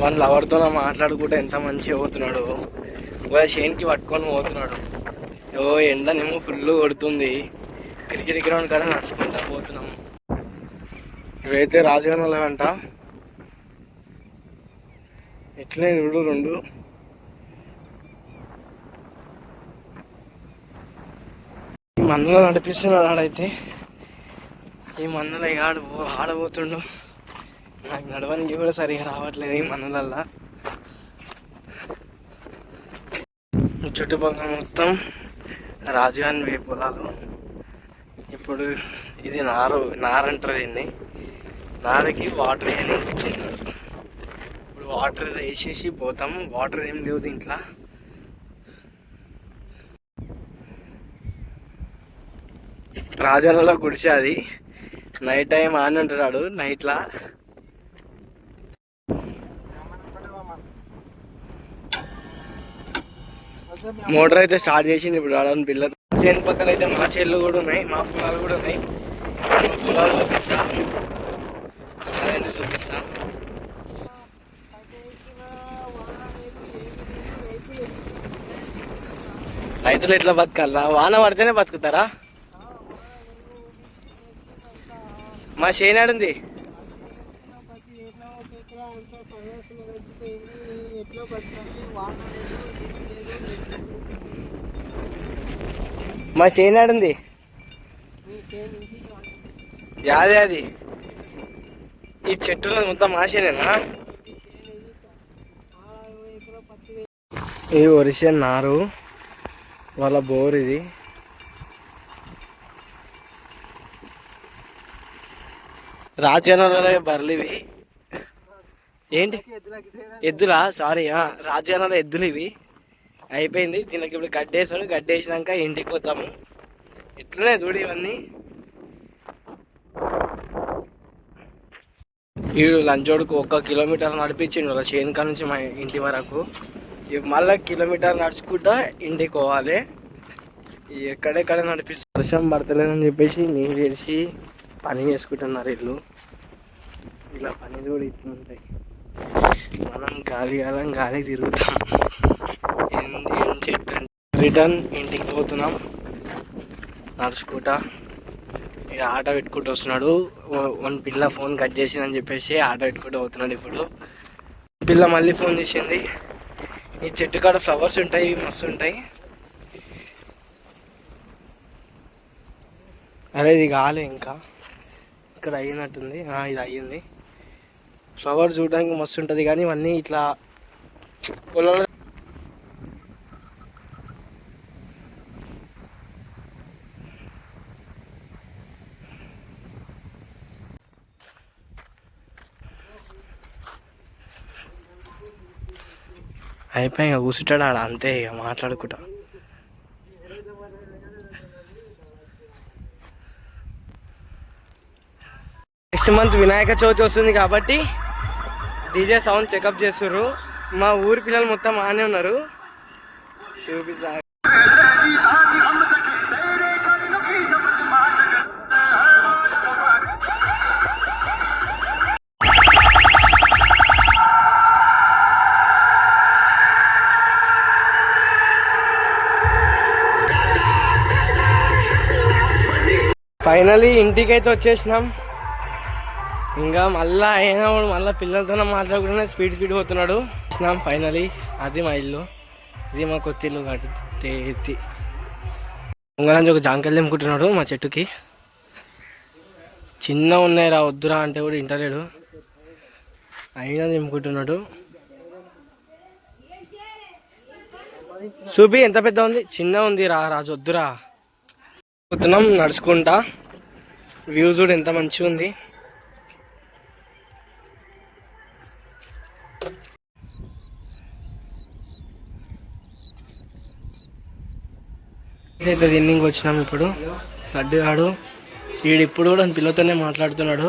వాళ్ళ లవర్తో మాట్లాడుకుంటే ఎంత మంచిగా పోతున్నాడు. వాళ్ళ షేన్కి పట్టుకొని పోతున్నాడు. ఎండనేమో ఫుల్ కొడుతుంది. క్రికెట్ గ్రౌండ్ కాడ నడుచుకుంటా పోతున్నాం. ఇవైతే రాజగానల వెంట ఎట్లనే చూడు రెండు ఈ మందులో నడిపిస్తున్నాడు. ఆడైతే ఈ మందులో ఆడబోతుండు. నాకు నడవడానికి కూడా సరిగా రావట్లేదు ఈ మందులల్లా. చుట్టుపక్కల మొత్తం రాజుగాని పొలాలు. ఇప్పుడు ఇది నారంటారు దీన్ని. నారకి వాటర్ వేయనిపించింది. ఇప్పుడు వాటర్ వేసేసి పోతాం. వాటర్ ఏం లేవు దీంట్లో. రాజాలలో గుడిసె అది. నైట్ టైం ఆన్ ఉంటున్నాడు. నైట్లా మోటార్ అయితే స్టార్ట్ చేసింది. ఇప్పుడు రావడానికి పిల్లలు చేను పక్కన అయితే మా చేళ్ళు కూడా ఉన్నాయి, మా పొలాలు కూడా ఉన్నాయి. పొలాలు చూపిస్తా. రైతులు ఎట్లా బతకాలా? వాన పడితేనే బతుకుతారా? మా చేనాడుంది. మా చేనాడుంది. యాదే అది. ఈ చెట్టులో మొత్తం మా చేనేనా? ఈ ఒరిషన్ నారు వాళ్ళ బోర్ ఇది. రాజానాల బర్రెలు ఇవి. ఏంటి ఎద్దులా? సారీ, రాజానాల ఎద్దులు ఇవి. అయిపోయింది. దీనికి ఇప్పుడు గడ్డేసాడు. గడ్డేసినాక ఇంటికి పోతాము. ఎట్లున్నాయి చూడు ఇవన్నీ. వీడు లంచోడుకు 1 కిలోమీటర్ నడిపించిండు వాళ్ళ చేనుకా నుంచి మా ఇంటి వరకు. మళ్ళీ కిలోమీటర్ నడుచుకుంటా ఇంటికి పోవాలి. ఎక్కడెక్కడ నడిపిస్తారు. వర్షం పడతలేదని చెప్పేసి నీళ్ళు తెరిచి పని చేసుకుంటున్నారు వీళ్ళు. ఇలా పని కూడా ఇట్లుంటాయి. మనం గాలి తిరుగుతాం. ఏం చెట్టు రిటర్న్ ఇంటికి పోతున్నాం నడుచుకుంటా. ఇక ఆటో పెట్టుకుంటూ వస్తున్నాడు. వన్ పిల్ల ఫోన్ కట్ చేసిందని చెప్పేసి ఆటో పెట్టుకుంటూ పోతున్నాడు. ఇప్పుడు పిల్ల మళ్ళీ ఫోన్ చేసింది. ఈ చెట్టు కాడ ఫ్లవర్స్ ఉంటాయి, మస్తు ఉంటాయి. అరే ఇది కాలే, ఇంకా ఇక్కడ అయినట్టుంది. ఇది అయ్యింది. ఫ్లవర్ చూడడానికి మస్తు ఉంటుంది. కానీ ఇవన్నీ ఇట్లా పొలంలో అయిపోయి ఇక కూర్చుంటాడు ఆడ. అంతే ఇక మాట్లాడుకుంటా. నెక్స్ట్ మంత్ వినాయక చవితి వస్తుంది కాబట్టి డీజే సౌండ్ చెకప్ చేస్తుర్రు. మా ఊరి పిల్లలు మొత్తం ఆనే ఉన్నారు. చూపిస్తా. ఫైనలీ ఇంటికైతే వచ్చేసినాం. ఇంకా మళ్ళీ అయినా మళ్ళీ పిల్లలతో మాట్లాడుకుంటున్నా స్పీడ్ పోతున్నాడు. వచ్చినాం ఫైనలీ. అది మా ఇల్లు. ఇది మా కొత్త ఇల్లు కాబట్టి ఎత్తి ఉంగరాంచి ఒక జాంకాయలు తెంపుకుంటున్నాడు మా చెట్టుకి. చిన్న ఉన్నాయి రా, వద్దురా అంటే కూడా ఇంటలేడు. అయినా తెంపుకుంటున్నాడు. చూపి ఎంత పెద్ద ఉంది. చిన్న ఉంది రా రాజు, వద్దురా. పోతున్నాం నడుచుకుంటా. వ్యూ చూడు ఎంత మంచిగా ఉంది. అయితే రన్నింగ్ వచ్చినాం. ఇప్పుడు లడ్డు ఆడు ఇప్పుడు కూడా పిల్లతోనే మాట్లాడుతున్నాడు.